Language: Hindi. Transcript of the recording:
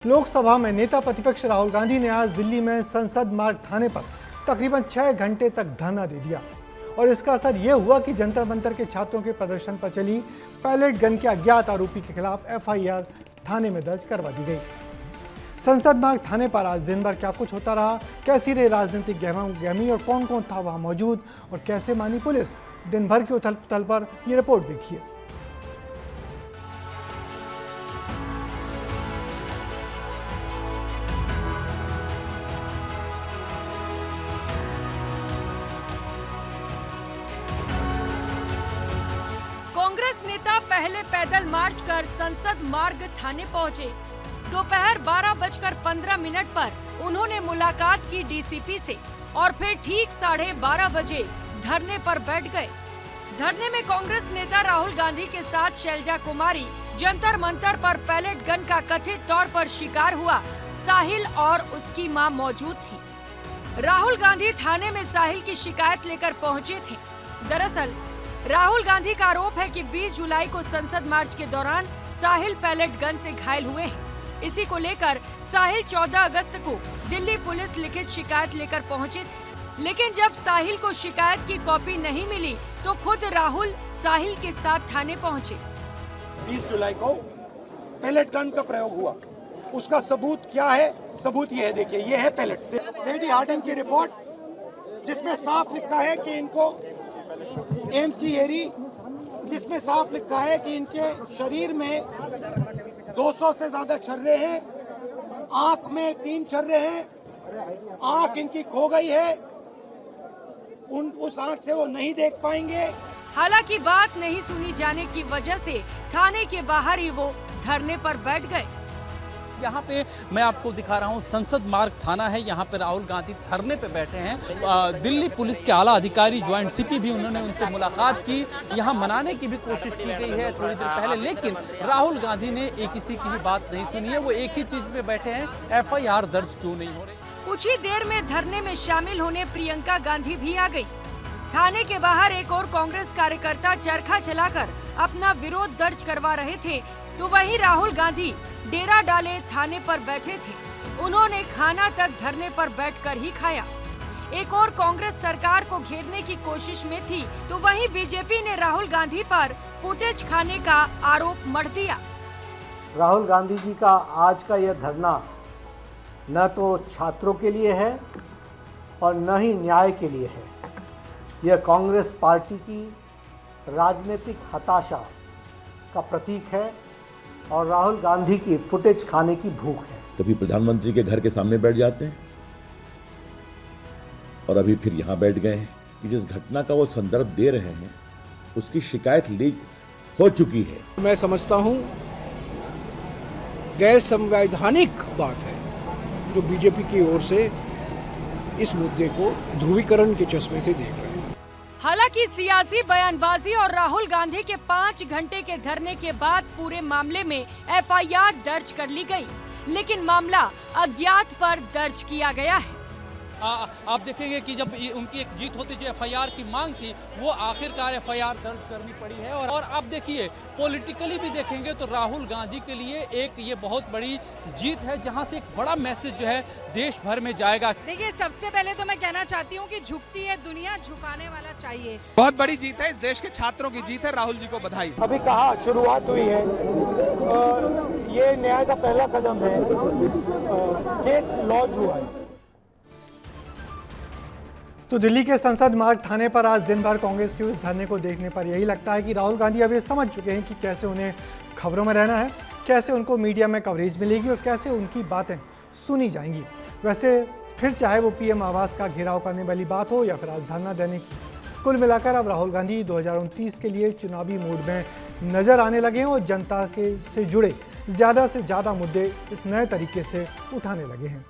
लोकसभा में नेता प्रतिपक्ष राहुल गांधी ने आज दिल्ली में संसद मार्ग थाने पर तकरीबन 6 घंटे तक धरना दे दिया और इसका असर यह हुआ कि जंतर मंतर के छात्रों के प्रदर्शन पर चली पैलेट गन के अज्ञात आरोपी के खिलाफ एफआईआर थाने में दर्ज करवा दी गई। संसद मार्ग थाने पर आज दिन भर क्या कुछ होता रहा, कैसी रही राजनीतिक गहमी और कौन कौन था वहां मौजूद और कैसे मानी पुलिस, दिन भर की उथल पुथल पर यह रिपोर्ट देखिए। कांग्रेस नेता पहले पैदल मार्च कर संसद मार्ग थाने पहुंचे। दोपहर 12:15 पर उन्होंने मुलाकात की डीसीपी से और फिर ठीक 12:30 बजे धरने पर बैठ गए। धरने में कांग्रेस नेता राहुल गांधी के साथ शैलजा कुमारी, जंतर मंतर पर पैलेट गन का कथित तौर पर शिकार हुआ साहिल और उसकी मां मौजूद थी। राहुल गांधी थाने में साहिल की शिकायत लेकर पहुंचे थे। दरअसल राहुल गांधी का आरोप है कि 20 जुलाई को संसद मार्च के दौरान साहिल पैलेट गन से घायल हुए हैं। इसी को लेकर साहिल 14 अगस्त को दिल्ली पुलिस लिखित शिकायत लेकर पहुंचे थे, लेकिन जब साहिल को शिकायत की कॉपी नहीं मिली तो खुद राहुल साहिल के साथ थाने पहुंचे। 20 जुलाई को पैलेट गन का प्रयोग हुआ, उसका सबूत क्या है? सबूत ये है, देखिए ये है पैलेट। लेडी हार्डिंग की रिपोर्ट जिसमें साफ लिखा है कि इनको एम्स की एरी, जिसमें साफ लिखा है कि इनके शरीर में 200 से ज्यादा छर्रे हैं, आंख में 3 छर्रे हैं, आंख इनकी खो गई है, उस आंख से वो नहीं देख पाएंगे। हालांकि बात नहीं सुनी जाने की वजह से थाने के बाहर ही वो धरने पर बैठ गए। यहाँ पे मैं आपको दिखा रहा हूँ संसद मार्ग थाना है, यहाँ पे राहुल गांधी धरने पे बैठे हैं। दिल्ली पुलिस के आला अधिकारी ज्वाइंट सीपी भी उन्होंने उनसे मुलाकात की, यहाँ मनाने की भी कोशिश की गई है थोड़ी देर पहले, लेकिन राहुल गांधी ने एक किसी की भी बात नहीं सुनी है। वो एक ही चीज पे बैठे हैं, एफआईआर दर्ज क्यों नहीं हो रही। कुछ ही देर में धरने में शामिल होने प्रियंका गांधी भी आ गई। थाने के बाहर एक और कांग्रेस कार्यकर्ता चरखा चलाकर अपना विरोध दर्ज करवा रहे थे, तो वहीं राहुल गांधी डेरा डाले थाने पर बैठे थे। उन्होंने खाना तक धरने पर बैठकर ही खाया। एक और कांग्रेस सरकार को घेरने की कोशिश में थी, तो वहीं बीजेपी ने राहुल गांधी पर फुटेज खाने का आरोप मढ़ दिया। राहुल गांधी जी का आज का यह धरना न तो छात्रों के लिए है और न ही न्याय के लिए है। यह कांग्रेस पार्टी की राजनीतिक हताशा का प्रतीक है और राहुल गांधी की फुटेज खाने की भूख है। कभी प्रधानमंत्री के घर के सामने बैठ जाते हैं और अभी फिर यहां बैठ गए हैं कि जिस घटना का वो संदर्भ दे रहे हैं उसकी शिकायत लीक हो चुकी है। मैं समझता हूं गैर संवैधानिक बात है जो बीजेपी की ओर से इस मुद्दे को ध्रुवीकरण के चश्मे से देख रहे हैं। हालांकि सियासी बयानबाजी और राहुल गांधी के 5 घंटे के धरने के बाद पूरे मामले में एफआईआर दर्ज कर ली गई, लेकिन मामला अज्ञात पर दर्ज किया गया है। आप देखेंगे कि जब उनकी एक जीत होती, जो एफआईआर की मांग थी, वो आखिरकार एफआईआर दर्ज करनी पड़ी है। और आप देखिए पॉलिटिकली भी देखेंगे तो राहुल गांधी के लिए एक ये बहुत बड़ी जीत है, जहां से एक बड़ा मैसेज जो है देश भर में जाएगा। देखिए, सबसे पहले तो मैं कहना चाहती हूँ कि झुकती है दुनिया, झुकाने वाला चाहिए। बहुत बड़ी जीत है, इस देश के छात्रों की जीत है। राहुल जी को बधाई। अभी कहा शुरुआत हुई है, ये न्याय का पहला कदम है, केस लॉन्च हुआ है। तो दिल्ली के संसद मार्ग थाने पर आज दिन भर कांग्रेस के उस धरने को देखने पर यही लगता है कि राहुल गांधी अब ये समझ चुके हैं कि कैसे उन्हें खबरों में रहना है, कैसे उनको मीडिया में कवरेज मिलेगी और कैसे उनकी बातें सुनी जाएंगी। वैसे फिर चाहे वो पीएम आवास का घेराव करने वाली बात हो या फिर आज धरना देने की, कुल मिलाकर अब राहुल गांधी 2029 के लिए चुनावी मूड में नजर आने लगे हैं और जनता के से जुड़े ज़्यादा से ज़्यादा मुद्दे इस नए तरीके से उठाने लगे हैं।